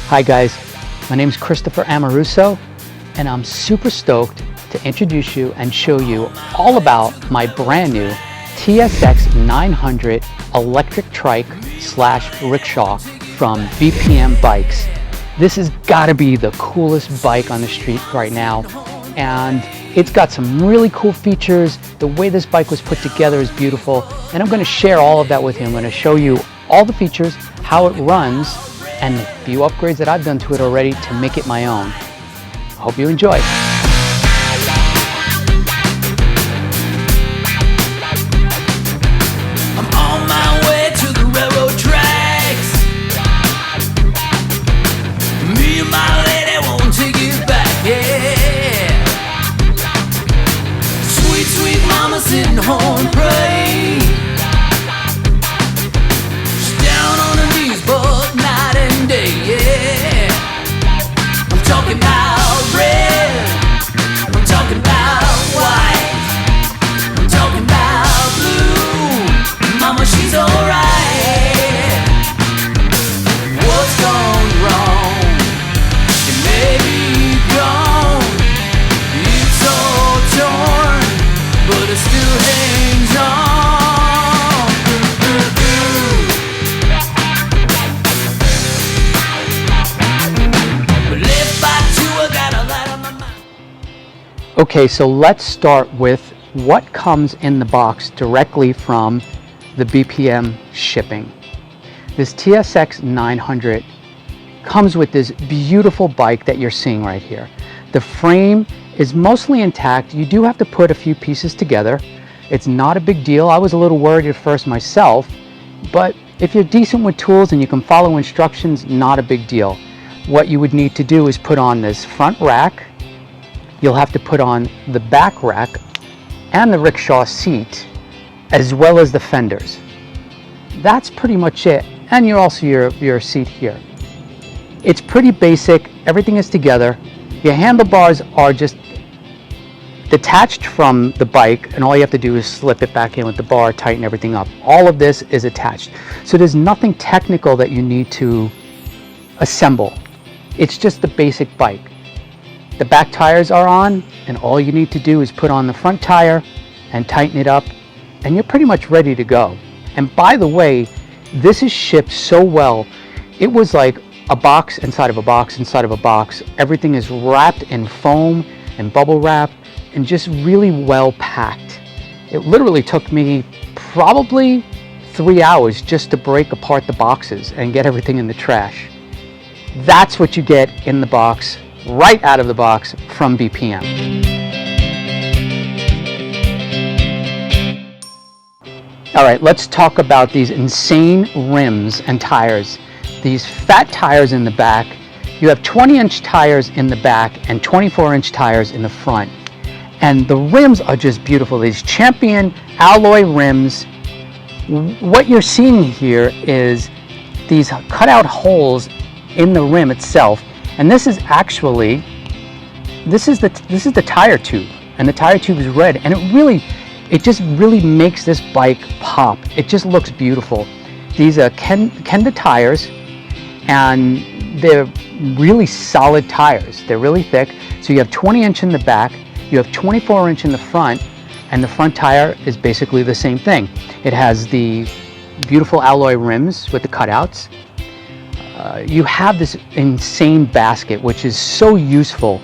Hi guys, my name is Christopher Amoruso, and I'm super stoked to introduce you and show you all about my brand new TSX 900 electric trike / rickshaw from BPM Bikes. This has got to be the coolest bike on the street right now, and it's got some really cool features. The way this bike was put together is beautiful, and I'm going to share all of that with you. I'm going to show you all the features, how it runs, and a few upgrades that I've done to it already to make it my own. Hope you enjoy. I'm on my way to the railroad tracks. Me and my lady won't take it back, yeah. Sweet, sweet mama sitting home praying. She's down on her knees both night and day, yeah. I'm talking about red, I'm talking about white, I'm talking about blue. Mama, she's alright. What's gone wrong? She may be gone. It's all torn, but it still hangs on. But if I do, I got a light on my mind. Okay, so let's start with what comes in the box directly from the BPM shipping. This TSX 900 comes with this beautiful bike that you're seeing right here. The frame is mostly intact. You do have to put a few pieces together. It's not a big deal. I was a little worried at first myself, but if you're decent with tools and you can follow instructions, not a big deal. What you would need to do is put on this front rack. You'll have to put on the back rack and the rickshaw seat, as well as the fenders. That's pretty much it. And you're also your seat here. It's pretty basic. Everything is together. Your handlebars are just detached from the bike, and all you have to do is slip it back in with the bar, tighten everything up. All of this is attached. So there's nothing technical that you need to assemble. It's just the basic bike. The back tires are on, and all you need to do is put on the front tire and tighten it up, and you're pretty much ready to go. And by the way, this is shipped so well. It was like a box inside of a box inside of a box. Everything is wrapped in foam and bubble wrap and just really well packed. It literally took me probably 3 hours just to break apart the boxes and get everything in the trash. That's what you get in the box, right out of the box from BPM. All right, let's talk about these insane rims and tires. These fat tires in the back. You have 20-inch tires in the back and 24-inch tires in the front. And the rims are just beautiful. These Champion alloy rims. What you're seeing here is these cutout holes in the rim itself. And this is actually, this is the tire tube, and the tire tube is red, and it just really makes this bike pop. It just looks beautiful. These are Kenda tires, and they're really solid tires. They're really thick. So you have 20-inch in the back, you have 24-inch in the front, and the front tire is basically the same thing. It has the beautiful alloy rims with the cutouts. You have this insane basket, which is so useful.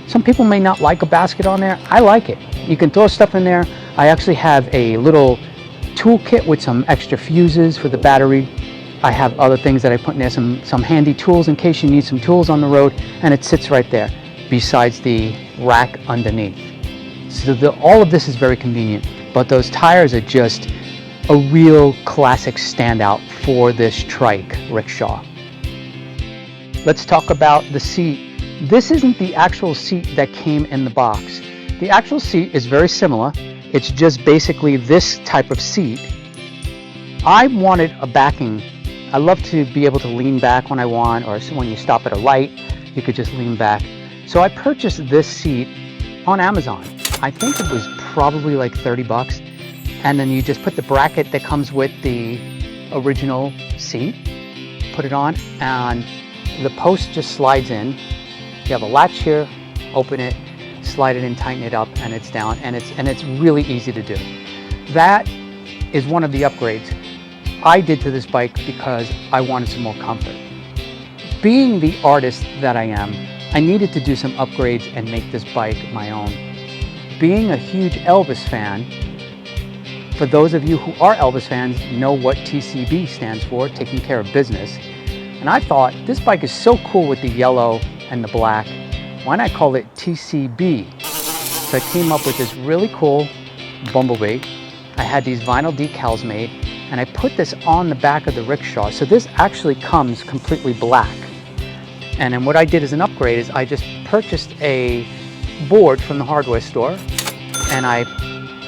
Some people may not like a basket on there. I like it. You can throw stuff in there. I actually have a little toolkit with some extra fuses for the battery. I have other things that I put in there, some handy tools in case you need some tools on the road, and it sits right there besides the rack underneath. So all of this is very convenient, but those tires are just a real classic standout for this trike rickshaw. Let's talk about the seat. This isn't the actual seat that came in the box. The actual seat is very similar. It's just basically this type of seat. I wanted a backing. I love to be able to lean back when I want, or when you stop at a light, you could just lean back. So I purchased this seat on Amazon. I think it was probably like 30 bucks. And then you just put the bracket that comes with the original seat, put it on, and the post just slides in. You have a latch here, open it, slide it in, tighten it up, and it's down, and it's really easy to do. That is one of the upgrades I did to this bike because I wanted some more comfort. Being the artist that I am, I needed to do some upgrades and make this bike my own. Being a huge Elvis fan, for those of you who are Elvis fans, know what TCB stands for, taking care of business. And I thought, this bike is so cool with the yellow and the black, why not call it TCBee? So I came up with this really cool bumblebee. I had these vinyl decals made, and I put this on the back of the rickshaw. So this actually comes completely black. And then what I did as an upgrade is I just purchased a board from the hardware store, and I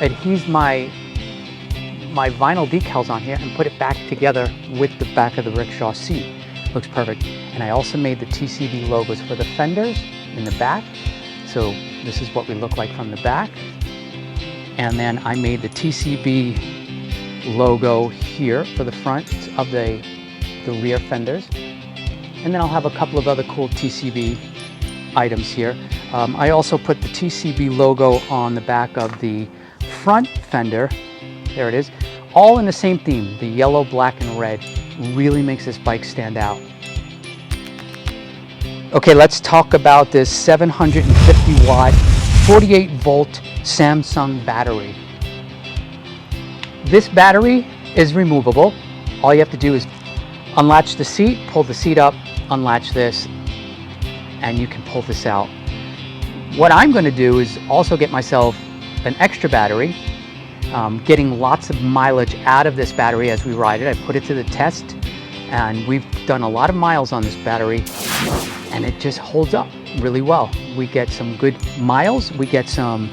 adhesed my vinyl decals on here and put it back together with the back of the rickshaw seat. Looks perfect. And I also made the TCB logos for the fenders in the back. So this is what we look like from the back. And then I made the TCB logo here for the front of the rear fenders. And then I'll have a couple of other cool TCB items here. I also put the TCB logo on the back of the front fender. There it is. All in the same theme, the yellow, black, and red. Really makes this bike stand out. Okay, let's talk about this 750 watt, 48 volt Samsung battery. This battery is removable. All you have to do is unlatch the seat, pull the seat up, unlatch this, and you can pull this out. What I'm going to do is also get myself an extra battery, getting lots of mileage out of this battery as we ride it. I put it to the test, and we've done a lot of miles on this battery, and it just holds up really well. We get some good miles, we get some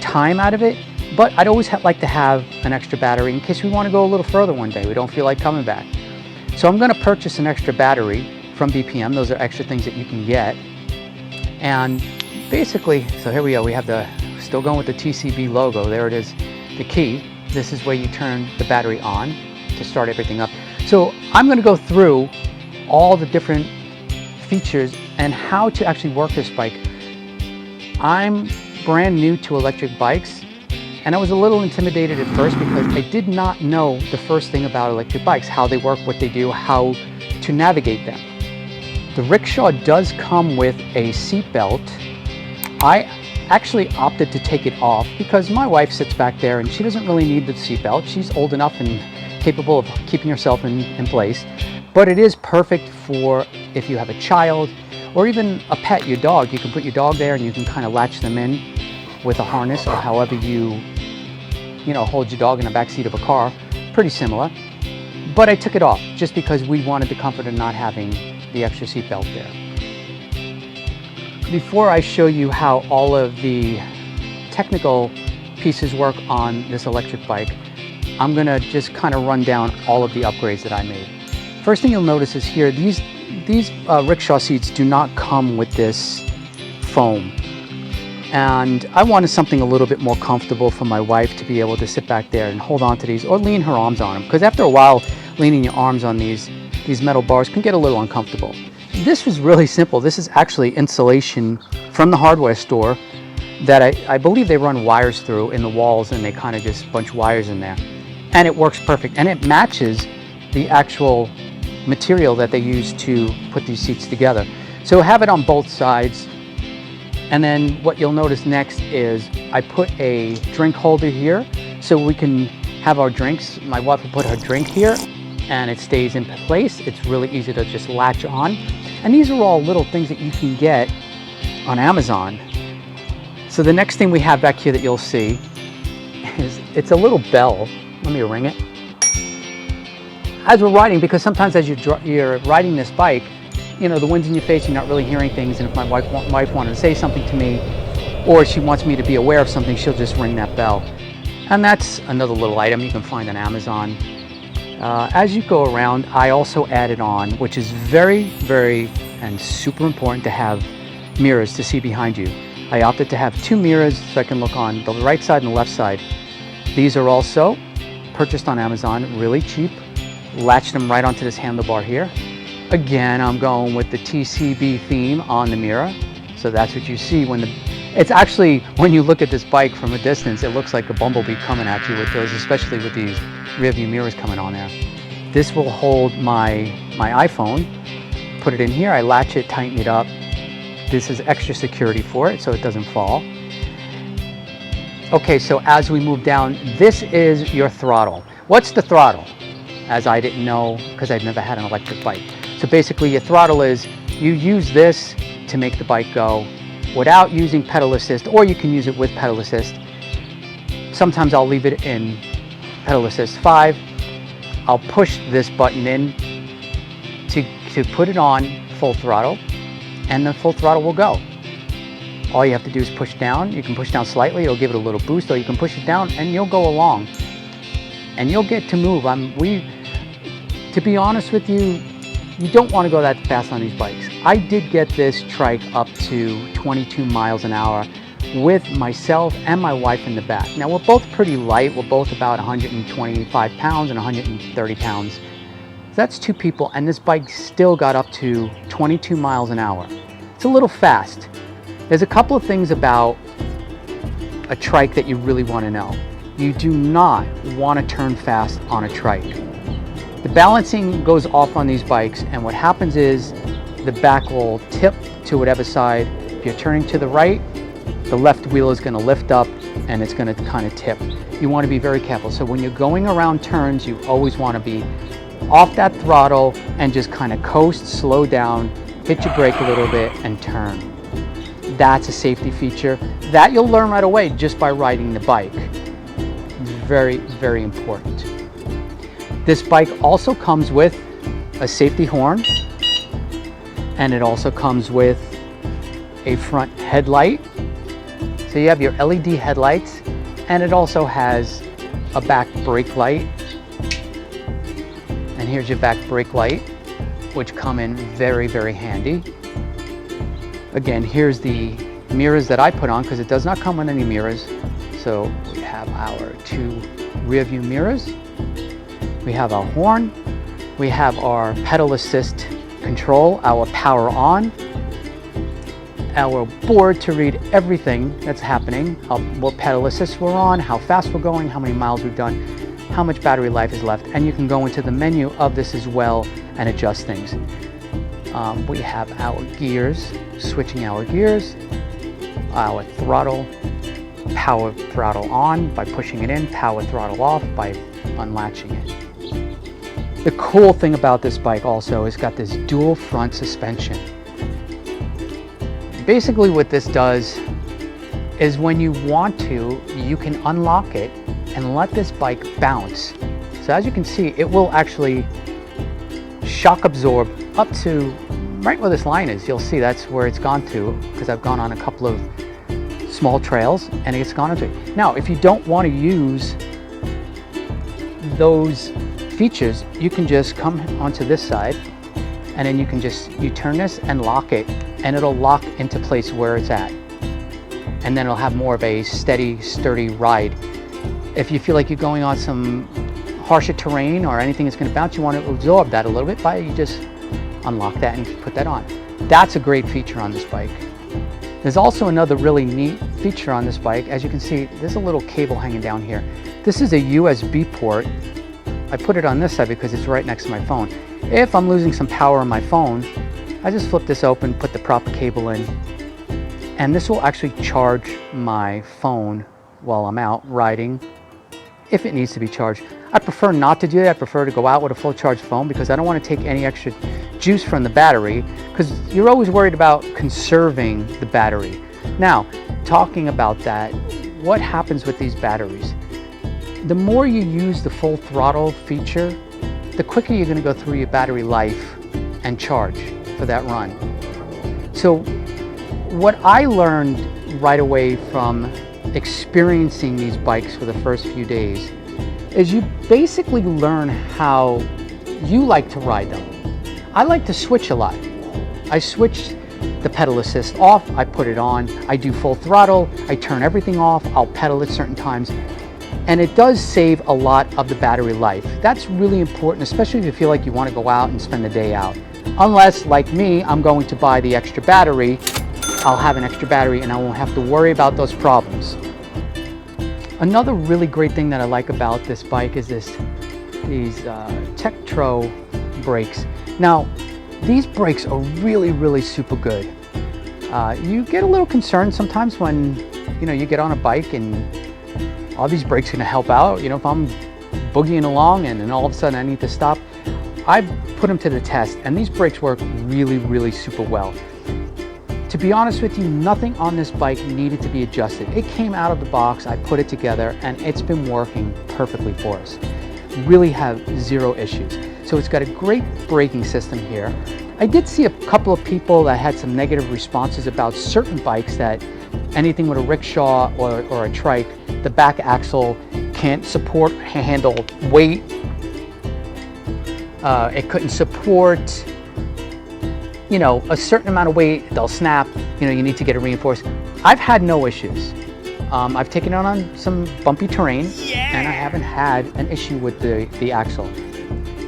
time out of it, but I'd always like to have an extra battery in case we want to go a little further one day. We don't feel like coming back. So I'm going to purchase an extra battery from BPM. Those are extra things that you can get. And basically, so here we go. We have still going with the TCB logo. There it is, the key. This is where you turn the battery on to start everything up. So I'm going to go through all the different features and how to actually work this bike. I'm brand new to electric bikes, and I was a little intimidated at first because I did not know the first thing about electric bikes, how they work, what they do, how to navigate them. The rickshaw does come with a seat belt. I actually opted to take it off because my wife sits back there and she doesn't really need the seat belt. She's old enough and capable of keeping herself in place. But it is perfect for if you have a child or even a pet, your dog. You can put your dog there and you can kind of latch them in with a harness or however you hold your dog in the back seat of a car. Pretty similar. But I took it off just because we wanted the comfort of not having the extra seat belt there. Before I show you how all of the technical pieces work on this electric bike, I'm gonna just kind of run down all of the upgrades that I made. First thing you'll notice is here, these rickshaw seats do not come with this foam. And I wanted something a little bit more comfortable for my wife to be able to sit back there and hold on to these or lean her arms on them. Because after a while, leaning your arms on these metal bars can get a little uncomfortable. This was really simple. This is actually insulation from the hardware store that I believe they run wires through in the walls, and they kind of just bunch wires in there. And it works perfect. And it matches the actual material that they use to put these seats together. So have it on both sides. And then what you'll notice next is I put a drink holder here so we can have our drinks. My wife will put her drink here and it stays in place. It's really easy to just latch on. And these are all little things that you can get on Amazon. So the next thing we have back here that you'll see is it's a little bell. Let me ring it. As we're riding, because sometimes as you're riding this bike, the wind's in your face, you're not really hearing things, and if my wife wanted to say something to me, or she wants me to be aware of something, she'll just ring that bell. And that's another little item you can find on Amazon. As you go around, I also added on, which is very, very and super important to have mirrors to see behind you. I opted to have 2 mirrors so I can look on the right side and the left side. These are also purchased on Amazon, really cheap. Latched them right onto this handlebar here. Again, I'm going with the TCBee theme on the mirror. So that's what you see when it's actually, when you look at this bike from a distance, it looks like a bumblebee coming at you with those, especially with these rear view mirrors coming on there. This will hold my iPhone, put it in here, I latch it, tighten it up. This is extra security for it so it doesn't fall. Okay, so as we move down, this is your throttle. What's the throttle? As I didn't know, because I've never had an electric bike. So basically your throttle is, you use this to make the bike go without using pedal assist, or you can use it with pedal assist. Sometimes I'll leave it in pedal assist 5. I'll push this button in to put it on full throttle, and the full throttle will go. All you have to do is push down. You can push down slightly, it'll give it a little boost, or you can push it down and you'll go along. And you'll get to move. To be honest with you, you don't want to go that fast on these bikes. I did get this trike up to 22 miles an hour with myself and my wife in the back. Now we're both pretty light. We're both about 125 pounds and 130 pounds. So that's 2 people, and this bike still got up to 22 miles an hour. It's a little fast. There's a couple of things about a trike that you really want to know. You do not want to turn fast on a trike. The balancing goes off on these bikes, and what happens is the back will tip to whatever side. If you're turning to the right, the left wheel is going to lift up and it's going to kind of tip. You want to be very careful. So when you're going around turns, you always want to be off that throttle and just kind of coast, slow down, hit your brake a little bit and turn. That's a safety feature that you'll learn right away just by riding the bike. Very, very important. This bike also comes with a safety horn, and it also comes with a front headlight. So you have your LED headlights, and it also has a back brake light. And here's your back brake light, which come in very, very handy. Again, here's the mirrors that I put on, because it does not come with any mirrors. So we have our 2 rear view mirrors. We have our horn. We have our pedal assist control, our power on, our board to read everything that's happening, what pedal assist we're on, how fast we're going, how many miles we've done, how much battery life is left, and you can go into the menu of this as well and adjust things. We have our gears, switching our gears, our throttle, power throttle on by pushing it in, power throttle off by unlatching it. The cool thing about this bike also is got this dual front suspension. Basically what this does is when you want to, you can unlock it and let this bike bounce. So as you can see, it will actually shock absorb up to right where this line is. You'll see that's where it's gone to, because I've gone on a couple of small trails and it's gone into it. Now, if you don't want to use those features, you can just come onto this side, and then you turn this and lock it, and it'll lock into place where it's at, and then it'll have more of a steady, sturdy ride. If you feel like you're going on some harsher terrain or anything that's going to bounce, you want to absorb that a little bit by you just unlock that and put that on. That's a great feature on this bike. There's also another really neat feature on this bike. As you can see, there's a little cable hanging down here. This is a USB port. I put it on this side because it's right next to my phone. If I'm losing some power on my phone, I just flip this open, put the proper cable in, and this will actually charge my phone while I'm out riding, if it needs to be charged. I prefer not to do that. I prefer to go out with a full charged phone because I don't want to take any extra juice from the battery, because you're always worried about conserving the battery. Now, talking about that, what happens with these batteries? The more you use the full throttle feature, the quicker you're going to go through your battery life and charge for that run. So what I learned right away from experiencing these bikes for the first few days is you basically learn how you like to ride them. I like to switch a lot. I switch the pedal assist off, I put it on, I do full throttle, I turn everything off, I'll pedal at certain times. And it does save a lot of the battery life. That's really important, especially if you feel like you want to go out and spend the day out. Unless, like me, I'm going to buy the extra battery. I'll have an extra battery and I won't have to worry about those problems. Another really great thing that I like about this bike is these Tektro brakes. Now, these brakes are really super good. You get a little concerned sometimes when you get on a bike and all these brakes are going to help out. If I'm boogieing along and then all of a sudden I need to stop, I put them to the test, and these brakes work really super well. To be honest with you, nothing on this bike needed to be adjusted. It came out of the box, I put it together, and it's been working perfectly for us. Really have zero issues. So it's got a great braking system here. I did see a couple of people that had some negative responses about certain bikes, that anything with a rickshaw or a trike, the back axle can't handle weight. It couldn't support a certain amount of weight, they'll snap, you need to get it reinforced. I've had no issues. I've taken it on some bumpy terrain, and I haven't had an issue with the axle.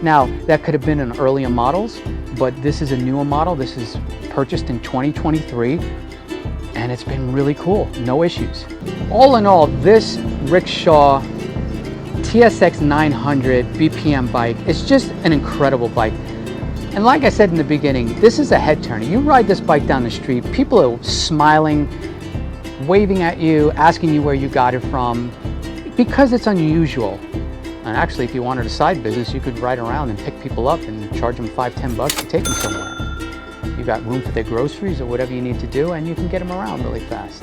Now, that could have been in earlier models, but this is a newer model. This is purchased in 2023, and it's been really cool, no issues. All in all, this Rickshaw TSX 900 BPM bike is just an incredible bike. And like I said in the beginning, this is a head turner. You ride this bike down the street, people are smiling, waving at you, asking you where you got it from, because it's unusual. And actually, if you wanted a side business, you could ride around and pick people up and charge them $5–10 to take them somewhere. You got room for their groceries or whatever you need to do, and you can get them around really fast.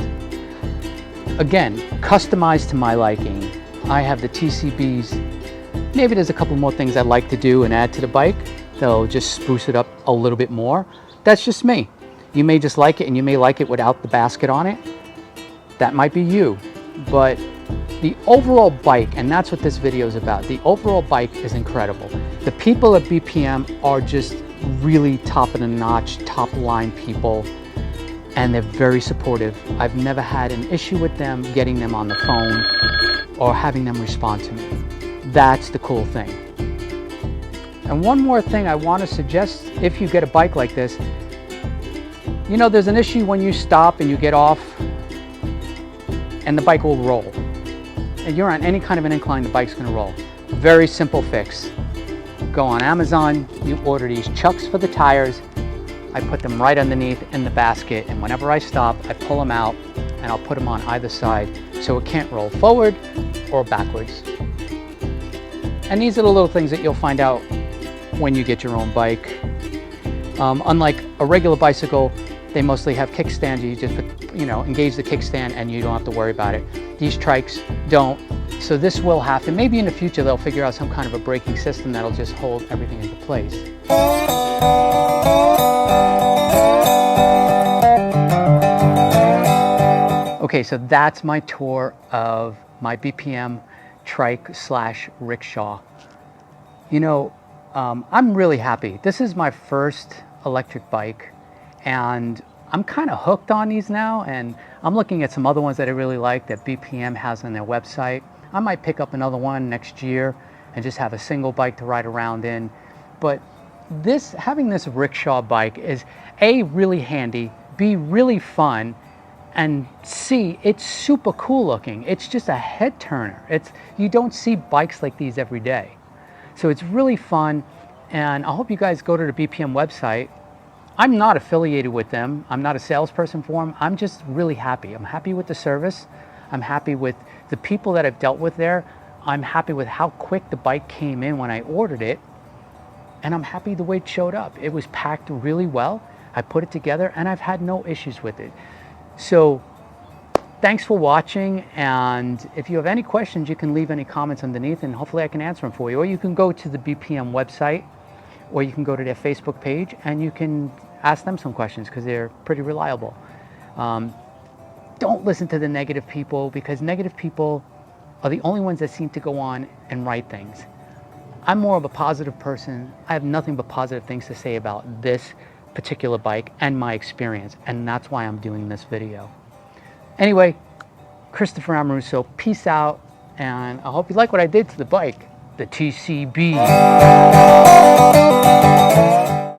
Again, customized to my liking. I have the TCBees. Maybe there's a couple more things I'd like to do and add to the bike. They'll just spruce it up a little bit more. That's just me. You may just like it, and you may like it without the basket on it. That might be you. But the overall bike, and that's what this video is about, the overall bike is incredible. The people at BPM are just really top of the notch, top line people, and they're very supportive. I've never had an issue with them getting them on the phone or having them respond to me. That's the cool thing. And one more thing I want to suggest, if you get a bike like this, there's an issue when you stop and you get off and the bike will roll. And you're on any kind of an incline, the bike's going to roll. Very simple fix. Go on Amazon, you order these chucks for the tires. I put them right underneath in the basket, and whenever I stop, I pull them out and I'll put them on either side so it can't roll forward or backwards. And these are the little things that you'll find out when you get your own bike. Unlike a regular bicycle, they mostly have kickstands. You just engage the kickstand and you don't have to worry about it. These trikes don't. So this will have to, maybe in the future they'll figure out some kind of a braking system that'll just hold everything into place. Okay, so that's my tour of my BPM trike / rickshaw. I'm really happy. This is my first electric bike, and I'm kind of hooked on these now, and I'm looking at some other ones that I really like that BPM has on their website. I might pick up another one next year and just have a single bike to ride around in. But having this rickshaw bike is A, really handy, B, really fun, and C, it's super cool looking. It's just a head turner. You don't see bikes like these every day. So it's really fun, and I hope you guys go to the BPM website. I'm not affiliated with them. I'm not a salesperson for them. I'm just really happy. I'm happy with the service. I'm happy with the people that I've dealt with there. I'm happy with how quick the bike came in when I ordered it. And I'm happy the way it showed up. It was packed really well. I put it together and I've had no issues with it. So thanks for watching. And if you have any questions, you can leave any comments underneath and hopefully I can answer them for you. Or you can go to the BPM website, or you can go to their Facebook page and you can ask them some questions because they're pretty reliable. Don't listen to the negative people, because negative people are the only ones that seem to go on and write things. I'm more of a positive person. I have nothing but positive things to say about this particular bike and my experience, and that's why I'm doing this video. Anyway, Christopher Amoruso, peace out, and I hope you like what I did to the bike, the TCBee.